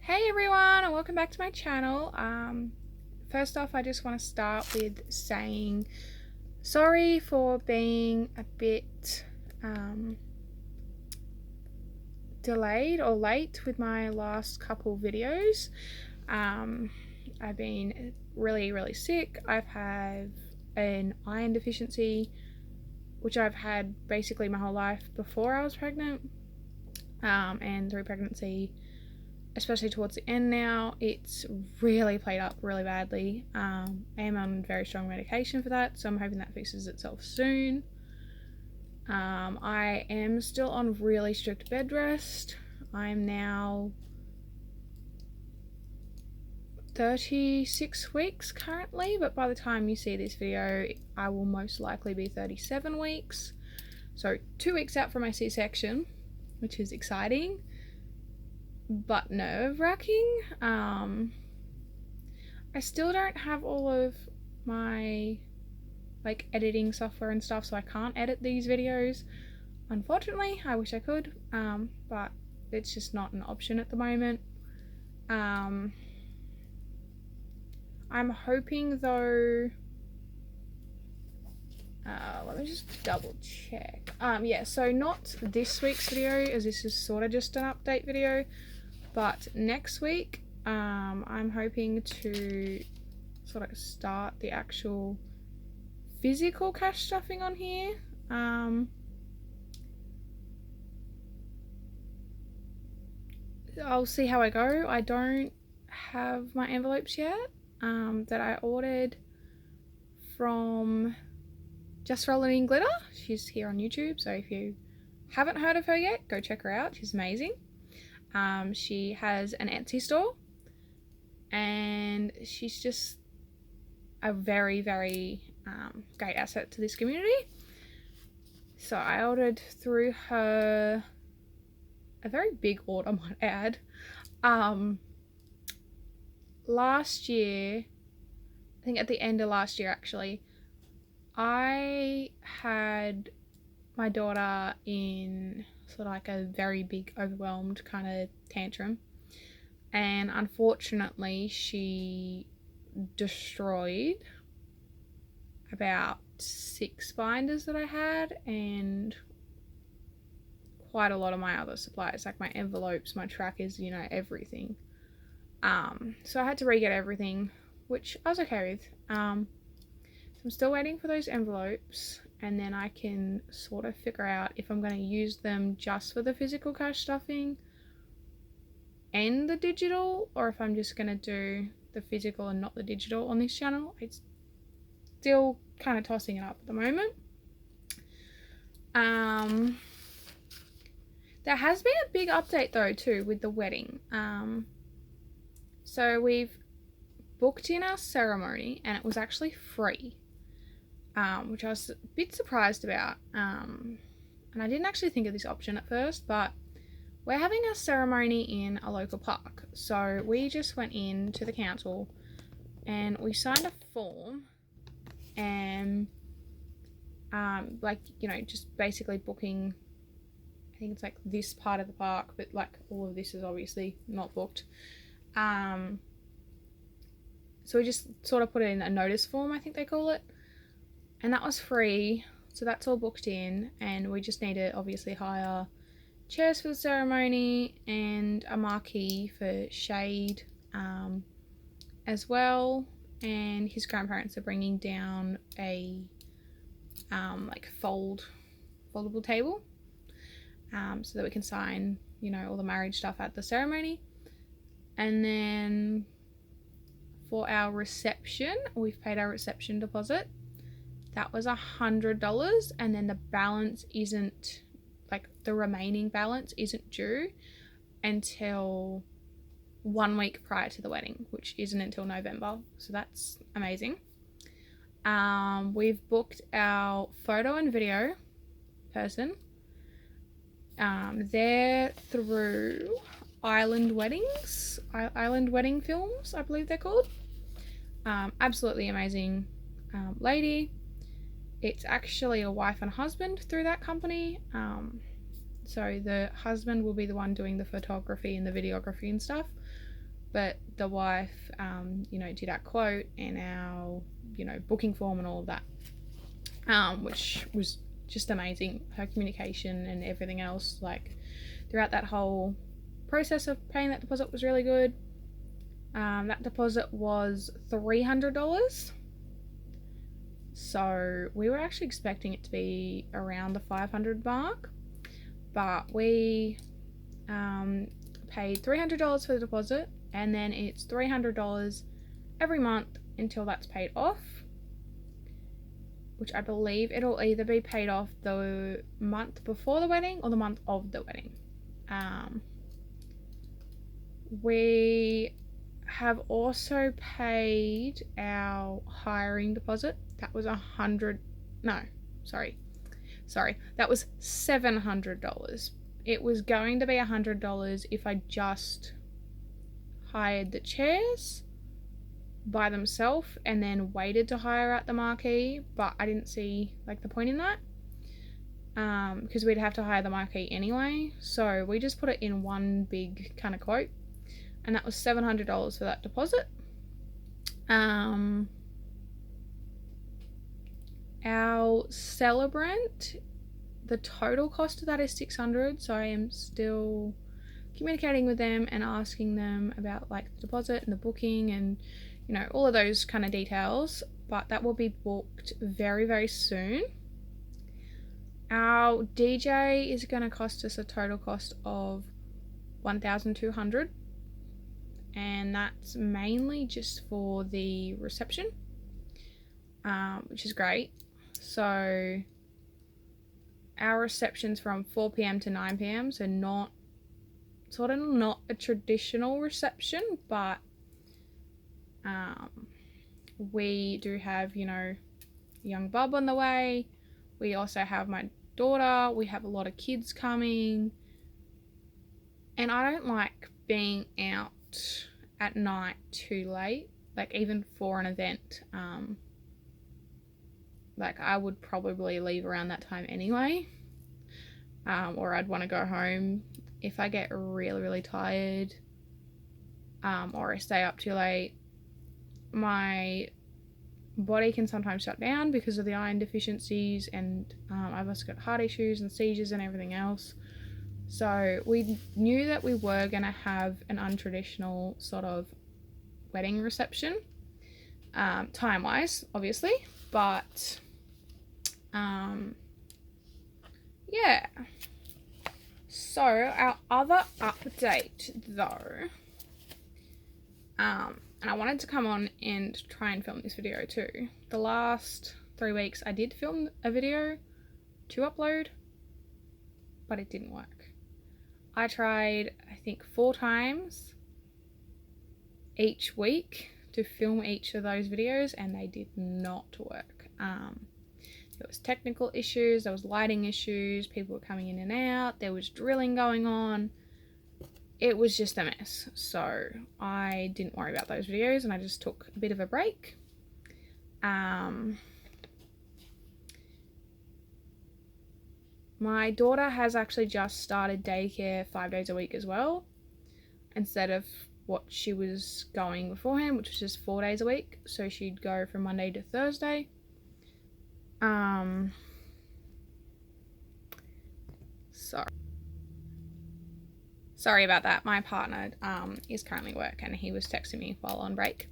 Hey everyone, and welcome back to my channel. First off, I just want to start with saying sorry for being a bit delayed or late with my last couple videos. I've been really sick. I've had an iron deficiency, which I've had basically my whole life before I was pregnant, and through pregnancy, especially towards the end now, it's really played up really badly. I am on very strong medication for that, so I'm hoping that fixes itself soon. I am still on really strict bed rest. I'm now 36 weeks currently, but by the time you see this video, I will most likely be 37 weeks. So 2 weeks out from my C-section, which is exciting but nerve-wracking. I still don't have all of my editing software and stuff, so I can't edit these videos, unfortunately. I wish I could, but it's just not an option at the moment. I'm hoping though, let me just double check. Yeah, so not this week's video, as this is sort of just an update video, but next week, I'm hoping to sort of start the actual physical cash stuffing on here. I'll see how I go. I don't have my envelopes yet, that I ordered from Just Rolling in Glitter. She's here on YouTube, so if you haven't heard of her yet, go check her out. She's amazing. She has an Etsy store, and she's just a very great asset to this community. So I ordered through her a very big order, I might add. Last year, I think at the end of last year actually, I had my daughter in sort of like a very big overwhelmed kind of tantrum, and unfortunately she destroyed about 6 binders that I had and quite a lot of my other supplies, like my envelopes, my trackers, you know, everything. So I had to re-get everything, which I was okay with. So I'm still waiting for those envelopes, and then I can sort of figure out if I'm going to use them just for the physical cash stuffing and the digital, or if I'm just going to do the physical and not the digital on this channel. It's still kind of tossing it up at the moment. There has been a big update though too with the wedding. So we've booked in our ceremony, and it was actually free, which I was a bit surprised about. And I didn't actually think of this option at first, but we're having a ceremony in a local park. So we just went in to the council and we signed a form, and just basically booking, I think it's like this part of the park, but like all of this is obviously not booked. So we just sort of put it in a notice form, I think they call it, and that was free. So that's all booked in, and we just need to obviously hire chairs for the ceremony and a marquee for Shade as well. And his grandparents are bringing down a foldable table, so that we can sign, you know, all the marriage stuff at the ceremony. And then for our reception, we've paid our reception deposit. That was $100, and then the balance isn't, like the remaining balance isn't due until 1 week prior to the wedding, which isn't until November. So that's amazing. We've booked our photo and video person. They're through Island Wedding Films, I believe they're called. Absolutely amazing lady. It's actually a wife and husband through that company. So the husband will be the one doing the photography and the videography and stuff, but the wife, did our quote and our, booking form and all of that, which was just amazing. Her communication and everything else, like, throughout that whole process of paying that deposit was really good. That deposit was $300. So we were actually expecting it to be around the 500 mark, but we paid $300 for the deposit, and then it's $300 every month until that's paid off, which I believe it'll either be paid off the month before the wedding or the month of the wedding. We have also paid our hiring deposit. That was that was $700. It was going to be $100 if I just hired the chairs by themselves and then waited to hire out the marquee, but I didn't see the point in that, because we'd have to hire the marquee anyway. So we just put it in one big kind of quote, and that was $700 for that deposit. Our celebrant, the total cost of that is $600, so I am still communicating with them and asking them about the deposit and the booking and all of those kind of details, but that will be booked very, very soon. Our DJ is going to cost us a total cost of $1,200, and that's mainly just for the reception, which is great. So our reception's from 4 p.m. to 9 p.m, so not a traditional reception, but we do have young bub on the way. We also have my daughter. We have a lot of kids coming, and I don't like being out at night too late, even for an event. I would probably leave around that time anyway, or I'd want to go home if I get really, really tired, or I stay up too late. My body can sometimes shut down because of the iron deficiencies, and I've also got heart issues and seizures and everything else. So we knew that we were going to have an untraditional sort of wedding reception, time-wise, obviously, but yeah. So our other update, though, and I wanted to come on and try and film this video too. The last 3 weeks I did film a video to upload, but it didn't work. I tried, I think, 4 times each week to film each of those videos, and they did not work. There was technical issues, there was lighting issues, people were coming in and out, there was drilling going on. It was just a mess. So I didn't worry about those videos, and I just took a bit of a break. My daughter has actually just started daycare 5 days a week as well, instead of what she was going beforehand, which was just 4 days a week. So she'd go from Monday to Thursday. Sorry about that. My partner is currently at work, and he was texting me while on break.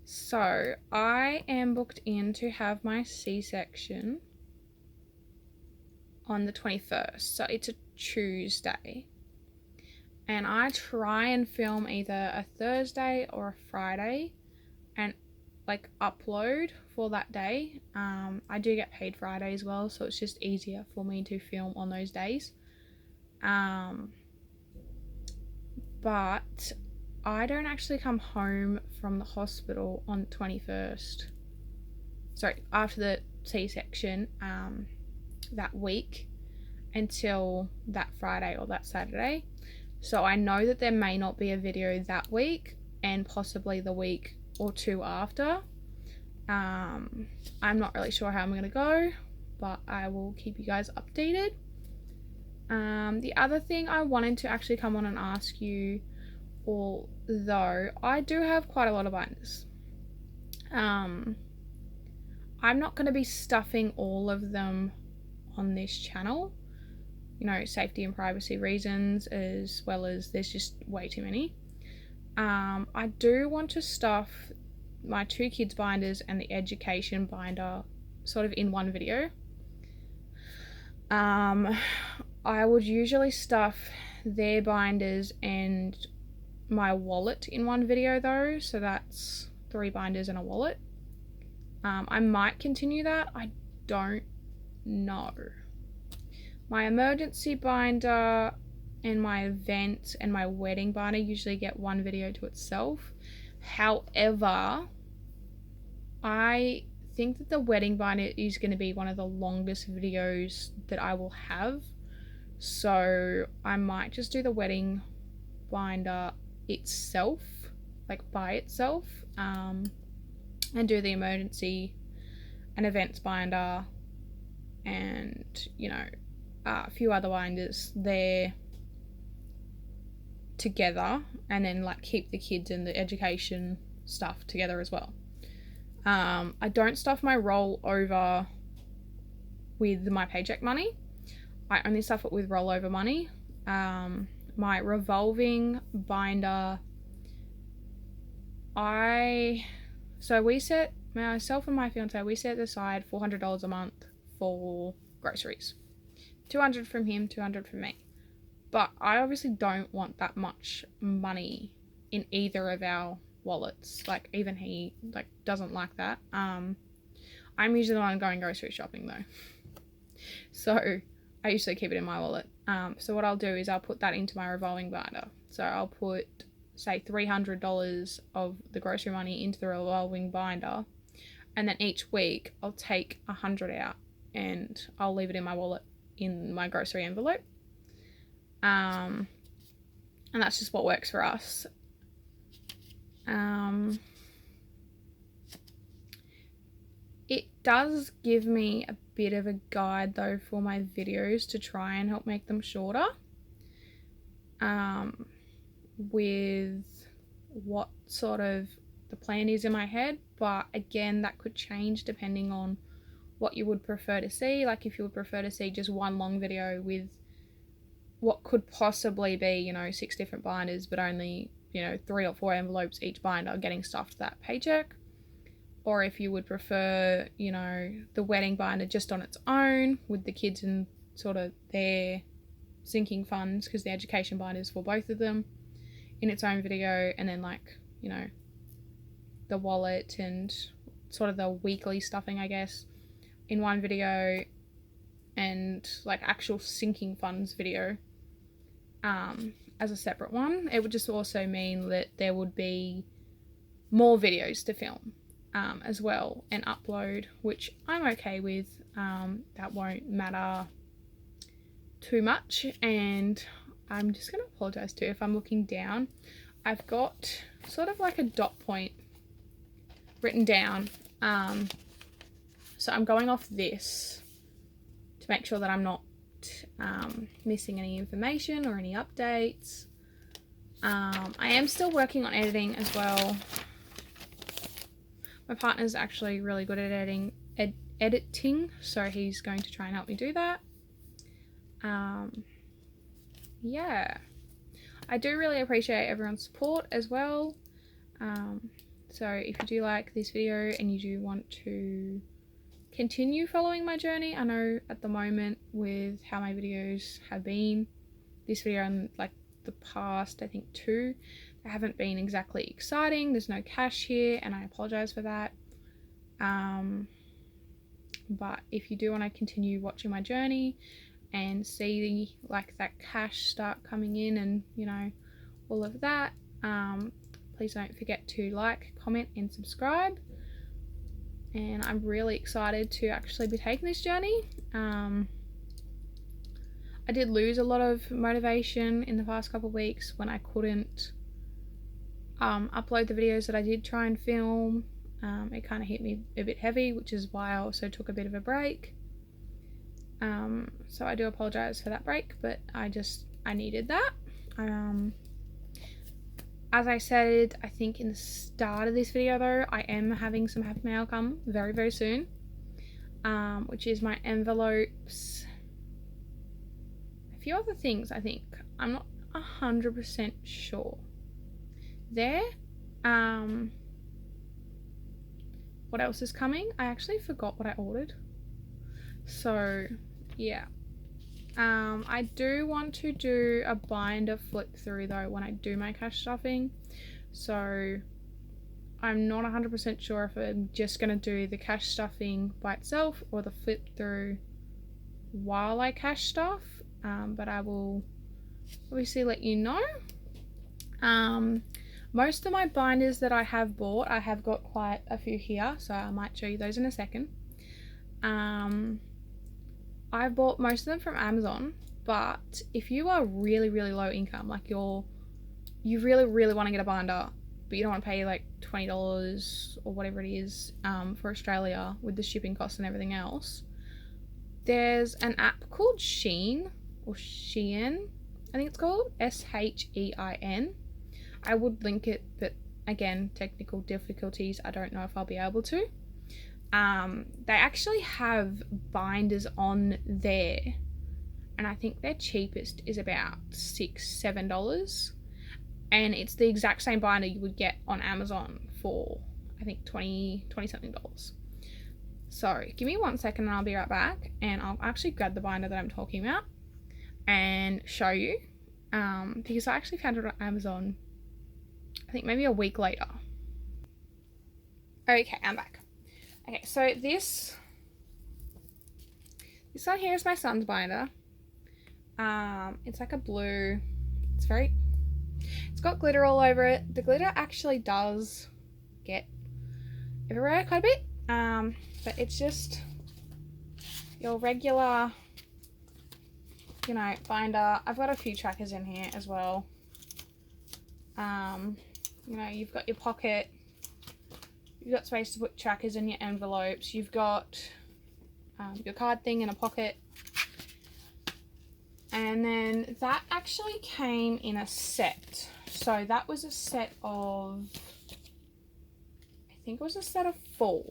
So I am booked in to have my C-section on the 21st. So it's a Tuesday. And I try and film either a Thursday or a Friday and upload for that day. I do get paid Friday as well, so it's just easier for me to film on those days. But I don't actually come home from the hospital on the 21st. Sorry, after the C-section, that week until that Friday or that Saturday. So I know that there may not be a video that week, and possibly the week or 2 after. I'm not really sure how I'm going to go, but I will keep you guys updated. The other thing I wanted to actually come on and ask you, although I do have quite a lot of binders, I'm not going to be stuffing all of them on this channel, you know, safety and privacy reasons, as well as there's just way too many. I do want to stuff my 2 kids binders and the education binder sort of in one video. I would usually stuff their binders and my wallet in one video though, so that's 3 binders and a wallet. I might continue that, I don't know. My emergency binder and my event and my wedding binder usually get one video to itself. However, I think that the wedding binder is going to be one of the longest videos that I will have, so I might just do the wedding binder itself, like by itself, and do the emergency and events binder and, you know, a few other binders there together, and then like keep the kids and the education stuff together as well. I don't stuff my rollover with my paycheck money. I only stuff it with rollover money. My revolving binder, myself and my fiance, we set aside $400 a month for groceries. 200 from him, 200 from me. But I obviously don't want that much money in either of our wallets. Like, even he doesn't like that. I'm usually the one going grocery shopping though. So I usually keep it in my wallet. So what I'll do is I'll put that into my revolving binder. So I'll put, say, $300 of the grocery money into the revolving binder, and then each week I'll take 100 out and I'll leave it in my wallet in my grocery envelope. And that's just what works for us. It does give me a bit of a guide though for my videos to try and help make them shorter, with what sort of the plan is in my head, but again that could change depending on what you would prefer to see. Like, if you would prefer to see just one long video with what could possibly be, you know, 6 different binders, but only, you know, 3 or 4 envelopes each binder getting stuffed that paycheck. Or if you would prefer, you know, the wedding binder just on its own with the kids and sort of their sinking funds, because the education binder is for both of them, in its own video, and then, like, you know, the wallet and sort of the weekly stuffing, I guess, in one video, and like actual sinking funds video as a separate one. It would just also mean that there would be more videos to film as well and upload, which I'm okay with. That won't matter too much. And I'm just going to apologize too if I'm looking down. I've got sort of like a dot point written down, so I'm going off this to make sure that I'm not missing any information or any updates. I am still working on editing as well. My partner's actually really good at editing, so he's going to try and help me do that. Yeah, I do really appreciate everyone's support as well. So if you do like this video and you do want to continue following my journey, I know at the moment with how my videos have been, this video and like the past, I think 2, they haven't been exactly exciting. There's no cash here and I apologize for that. But if you do want to continue watching my journey and see like that cash start coming in and, you know, all of that, please don't forget to like, comment and subscribe. And I'm really excited to actually be taking this journey. I did lose a lot of motivation in the past couple of weeks when I couldn't upload the videos that I did try and film. It kind of hit me a bit heavy, which is why I also took a bit of a break. So I do apologize for that break, but I needed that. As I said, I think in the start of this video though, I am having some happy mail come very, very soon, which is my envelopes, a few other things. I think I'm not 100% sure there. What else is coming? I actually forgot what I ordered, so yeah. I do want to do a binder flip through though when I do my cash stuffing, so I'm not 100% sure if I'm just going to do the cash stuffing by itself or the flip through while I cash stuff, but I will obviously let you know. Most of my binders that I have bought, I have got quite a few here, so I might show you those in a second. I bought most of them from Amazon, but if you are really, really low income, like you really, really want to get a binder, but you don't want to pay like $20 or whatever it is for Australia with the shipping costs and everything else, there's an app called Shein, or Shein, I think it's called, Shein. I would link it, but again, technical difficulties, I don't know if I'll be able to. They actually have binders on there, and I think their cheapest is about $6-7, and it's the exact same binder you would get on Amazon for I think $20 something. So give me 1 second and I'll be right back, and I'll actually grab the binder that I'm talking about and show you, because I actually found it on Amazon I think maybe a week later. Okay, I'm back. Okay, so this one here is my son's binder. It's like a blue. It's got glitter all over it. The glitter actually does get everywhere quite a bit. But it's just your regular, binder. I've got a few trackers in here as well. You've got your pocket. You've got space to put trackers in your envelopes. You've got your card thing in a pocket. And then that actually came in a set. So that was a set of, I think it was a set of 4.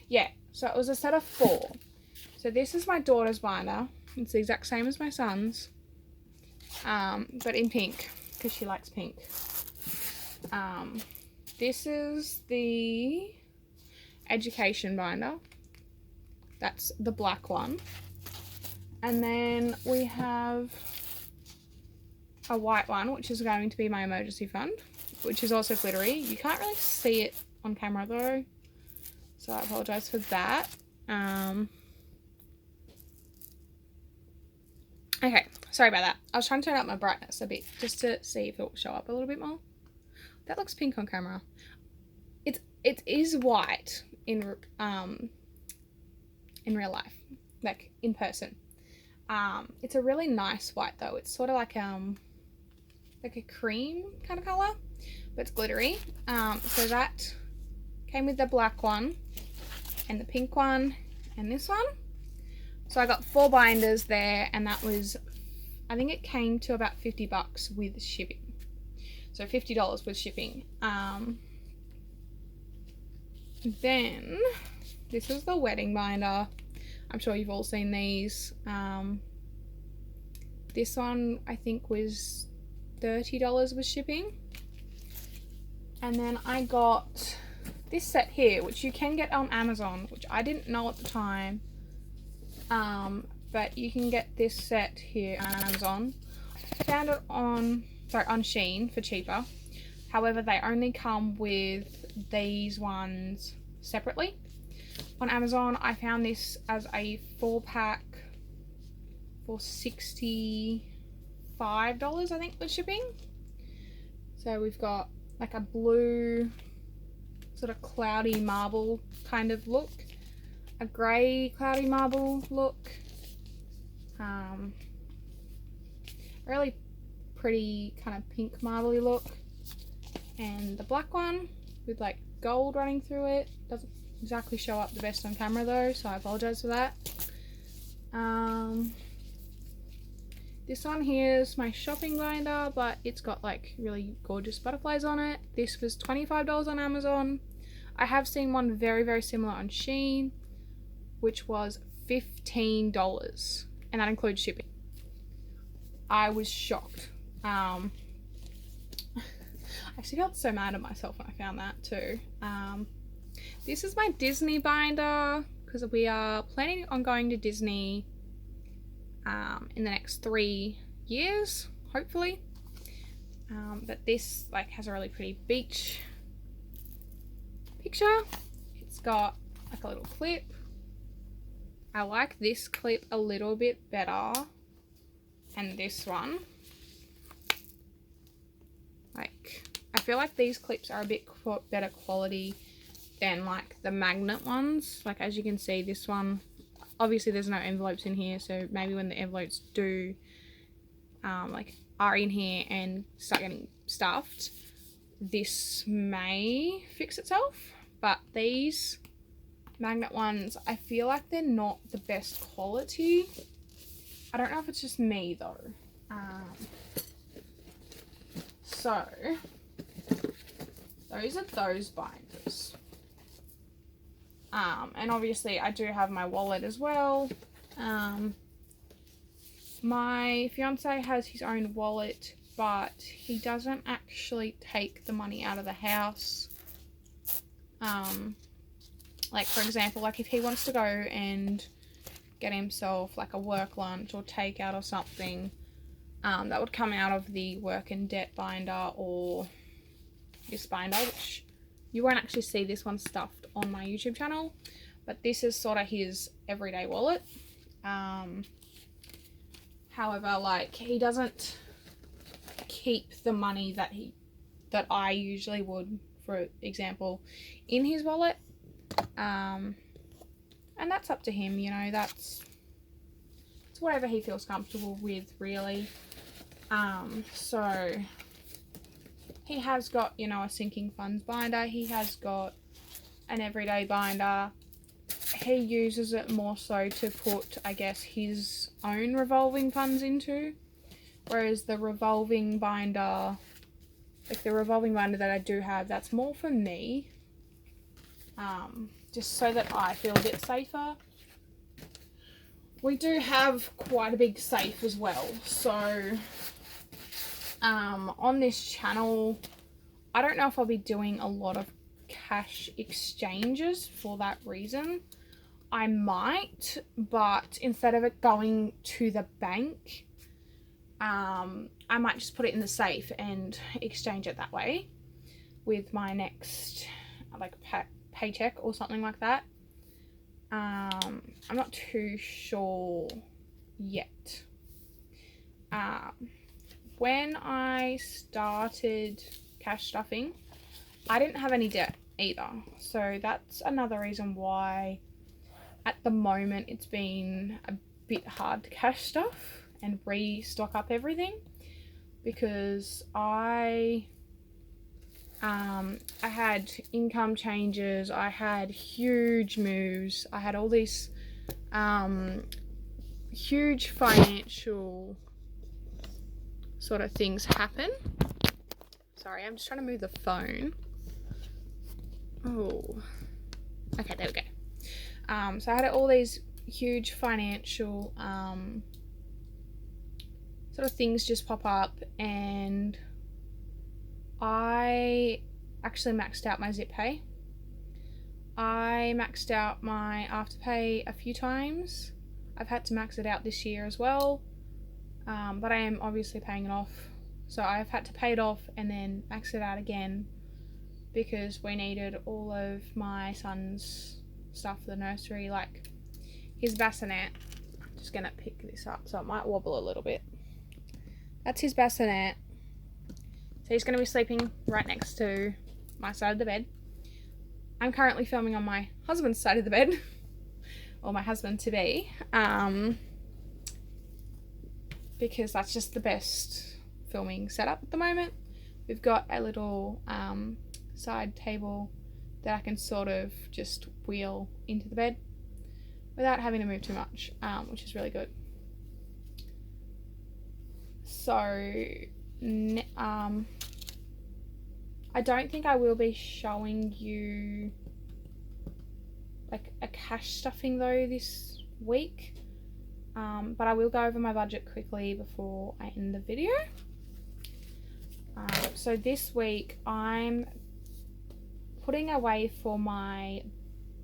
Yeah, so it was a set of 4. So this is my daughter's binder. It's the exact same as my son's, but in pink, because she likes pink. This is the education binder. That's the black one. And then we have a white one, which is going to be my emergency fund, which is also glittery. You can't really see it on camera though, so I apologize for that. Okay, sorry about that. I was trying to turn up my brightness a bit just to see if it will show up a little bit more. That looks pink on camera. It is white in real life, like in person. It's a really nice white though. It's sort of like a cream kind of color, but it's glittery. So that came with the black one and the pink one and this one. So I got 4 binders there, and that was, I think it came to about $50 with shipping. So $50 with shipping. Then this is the wedding binder. I'm sure you've all seen these. This one I think was $30 with shipping. And then I got this set here, which you can get on Amazon, which I didn't know at the time. But you can get this set here on Amazon. I found it on Shein for cheaper. However, they only come with these ones separately. On Amazon, I found this as a 4-pack for $65, I think, with shipping. So we've got like a blue, sort of cloudy marble kind of look, a grey cloudy marble look, really pretty kind of pink marbly look, and the black one with like gold running through it. Doesn't exactly show up the best on camera though, so I apologize for that. This one here is my shopping binder, but it's got like really gorgeous butterflies on it. This was $25 on Amazon. I have seen one very, very similar on Shein, which was $15, and that includes shipping. I was shocked. I actually felt so mad at myself when I found that too. This is my Disney binder because we are planning on going to Disney in the next 3 years, hopefully. But this like has a really pretty beach picture. It's got like a little clip. I like this clip a little bit better than this one. Like, I feel like these clips are a bit better quality than like the magnet ones. Like, as you can see, this one, obviously there's no envelopes in here, so maybe when the envelopes do like are in here and start getting stuffed, this may fix itself. But these magnet ones, I feel like they're not the best quality. I don't know if it's just me though. So those are those binders. And obviously I do have my wallet as well. My fiance has his own wallet, but he doesn't actually take the money out of the house. Like, for example, like if he wants to go and get himself like a work lunch or takeout or something, that would come out of the work and debt binder or this binder, which you won't actually see this one stuffed on my YouTube channel, but this is sort of his everyday wallet. However, like, he doesn't keep the money that I usually would, for example, in his wallet. And that's up to him, you know, it's whatever he feels comfortable with, really. So he has got, you know, a sinking funds binder. He has got an everyday binder. He uses it more so to put, I guess, his own revolving funds into, whereas the revolving binder, like the revolving binder that I do have, that's more for me, just so that I feel a bit safer. We do have quite a big safe as well, so on this channel, I don't know if I'll be doing a lot of cash exchanges for that reason. I might, but instead of it going to the bank, I might just put it in the safe and exchange it that way with my next like paycheck or something like that. I'm not too sure yet. When I started cash stuffing, I didn't have any debt either, so that's another reason why at the moment it's been a bit hard to cash stuff and restock up everything, because I had income changes, I had huge moves, I had all these huge financial sort of things happen. Sorry, I'm just trying to move the phone. Oh, okay, there we go. So I had all these huge financial sort of things just pop up, and I actually maxed out my zip pay. I maxed out my afterpay a few times. I've had to max it out this year as well, but I am obviously paying it off, so I've had to pay it off and then max it out again, because we needed all of my son's stuff for the nursery, like his bassinet. I'm just gonna pick this up so it might wobble a little bit. That's his bassinet. So he's gonna be sleeping right next to my side of the bed. I'm currently filming on my husband's side of the bed, or my husband to be, because that's just the best filming setup at the moment. We've got a little side table that I can sort of just wheel into the bed. without having to move too much, which is really good. So, I don't think I will be showing you like a cash stuffing though this week, but I will go over my budget quickly before I end the video. So this week I'm putting away for my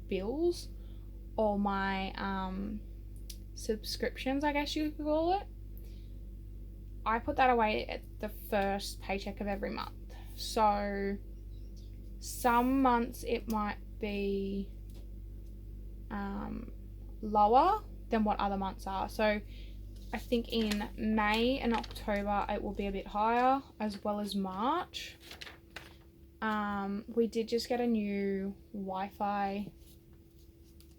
bills, or my subscriptions, I guess you could call it. I put that away at the first paycheck of every month. So some months it might be lower than what other months are. So I think in May and October it will be a bit higher, as well as March. We did just get a new Wi-Fi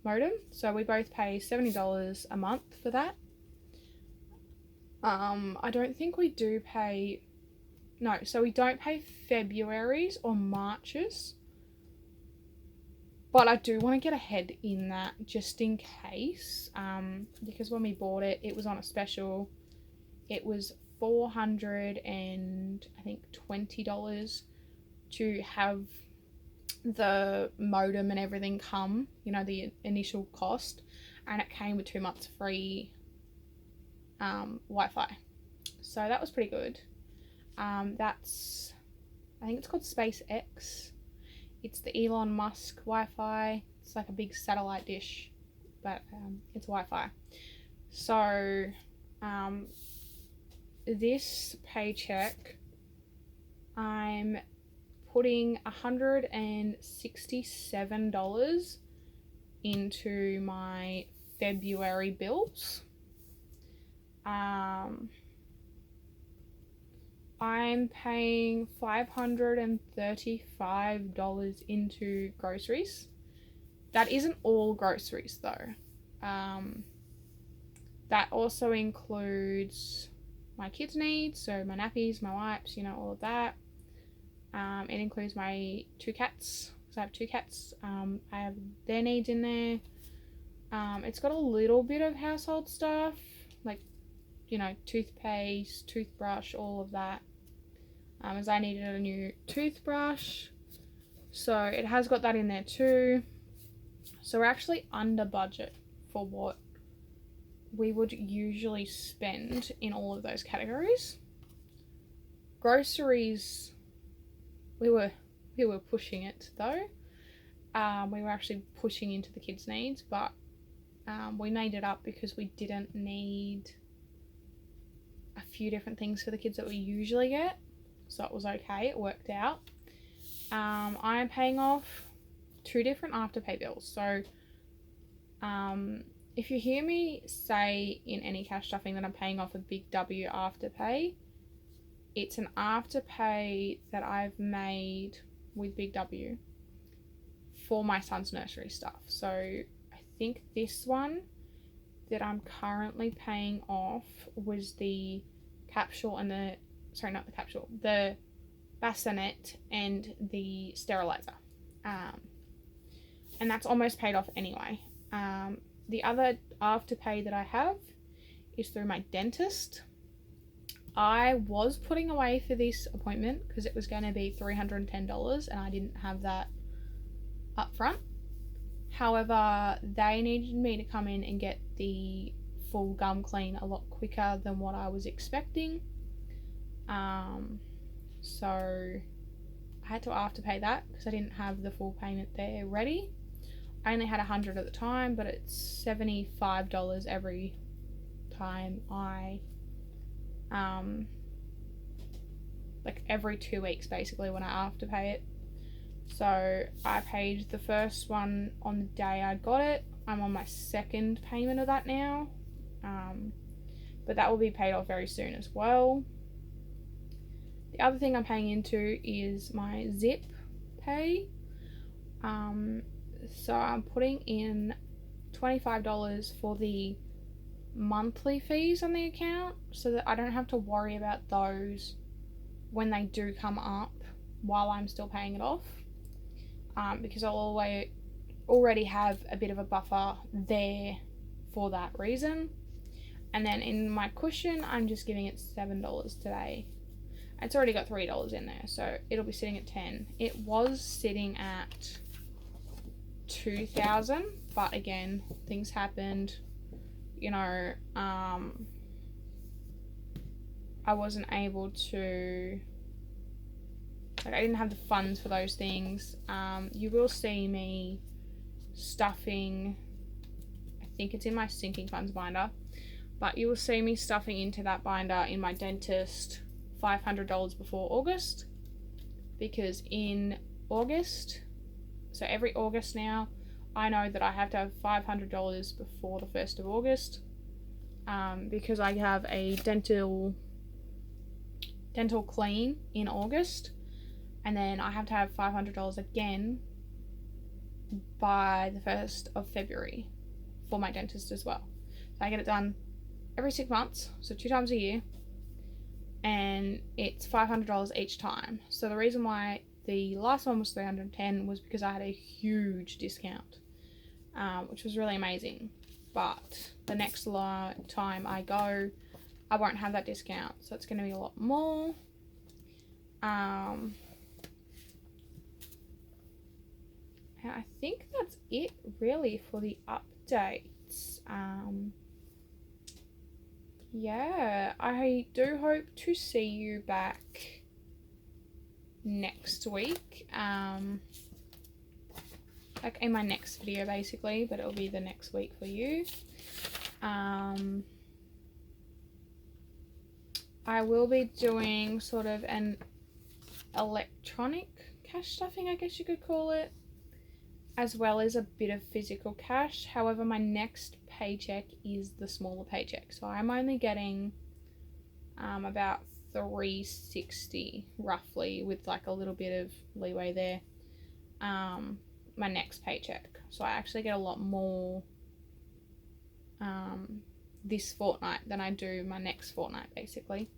modem, so we both pay $70 a month for that. I don't think we do pay, no, so we don't pay February's or March's, but I do want to get ahead in that just in case, because when we bought it, it was on a special. It was $420 to have the modem and everything come, you know, the initial cost, and it came with 2 months free Wi-Fi, so that was pretty good. That's, I think it's called SpaceX. It's the Elon Musk Wi-Fi. It's like a big satellite dish, but it's Wi-Fi. So this paycheck I'm putting $167 into my February bills. I'm paying $535 into groceries. That isn't all groceries though. That also includes my kids' needs, so my nappies, my wipes, you know, all of that. It includes my 2 cats, because I have 2 cats. I have their needs in there. It's got a little bit of household stuff, like, you know, toothpaste, toothbrush, all of that, as I needed a new toothbrush, so it has got that in there too. So we're actually under budget for what we would usually spend in all of those categories. Groceries, we were pushing it though. We were actually pushing into the kids' needs, but we made it up because we didn't need a few different things for the kids that we usually get, so it was okay, it worked out. I am paying off 2 different Afterpay bills. So if you hear me say in any cash stuffing that I'm paying off a Big W Afterpay, it's an Afterpay that I've made with Big W for my son's nursery stuff. So I think this one that I'm currently paying off was the capsule and the, sorry, not the capsule, the bassinet and the sterilizer. And that's almost paid off anyway. The other Afterpay that I have is through my dentist. I was putting away for this appointment because it was going to be $310 and I didn't have that up front. However, they needed me to come in and get the full gum clean a lot quicker than what I was expecting. So I had to Afterpay that because I didn't have the full payment there ready. I only had $100 at the time, but it's $75 every time I, like every 2 weeks basically when I Afterpay it. So I paid the first one on the day I got it. I'm on my second payment of that now, but that will be paid off very soon as well. The other thing I'm paying into is my Zip Pay. So I'm putting in $25 for the monthly fees on the account so that I don't have to worry about those when they do come up while I'm still paying it off, because I'll already have a bit of a buffer there for that reason. And then in my cushion, I'm just giving it $7 today. It's already got $3 in there, so it'll be sitting at 10. It was sitting at 2,000, but again, things happened. You know, I wasn't able to, like, I didn't have the funds for those things. You will see me stuffing, I think it's in my sinking funds binder, but you will see me stuffing into that binder in my dentist $500 before August, because in August, so every August now, I know that I have to have $500 before the 1st of August, because I have a dental clean in August, and then I have to have $500 again by the 1st of February for my dentist as well. So I get it done every 6 months, so 2 times a year, and it's $500 each time. So the reason why the last one was $310 was because I had a huge discount, which was really amazing. But the next time I go, I won't have that discount, so it's going to be a lot more. And I think that's it really for the updates. Yeah, I do hope to see you back next week, like in my next video basically, but it'll be the next week for you. I will be doing sort of an electronic cash stuffing, I guess you could call it, as well as a bit of physical cash. However, my next paycheck is the smaller paycheck, so I'm only getting about $360 roughly, with like a little bit of leeway there, my next paycheck. So I actually get a lot more this fortnight than I do my next fortnight basically,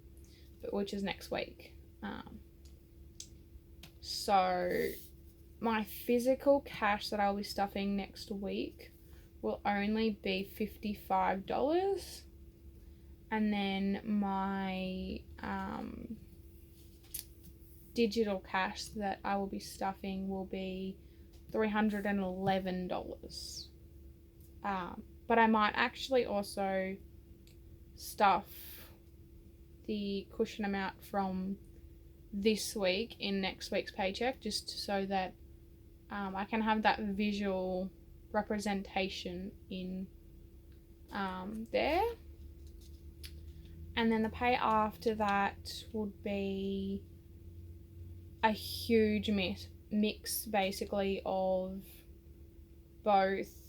but which is next week. So my physical cash that I'll be stuffing next week will only be $55, and then my digital cash that I will be stuffing will be $311. But I might actually also stuff the cushion amount from this week in next week's paycheck, just so that I can have that visual representation in there. And then the pay after that would be a huge mix basically of both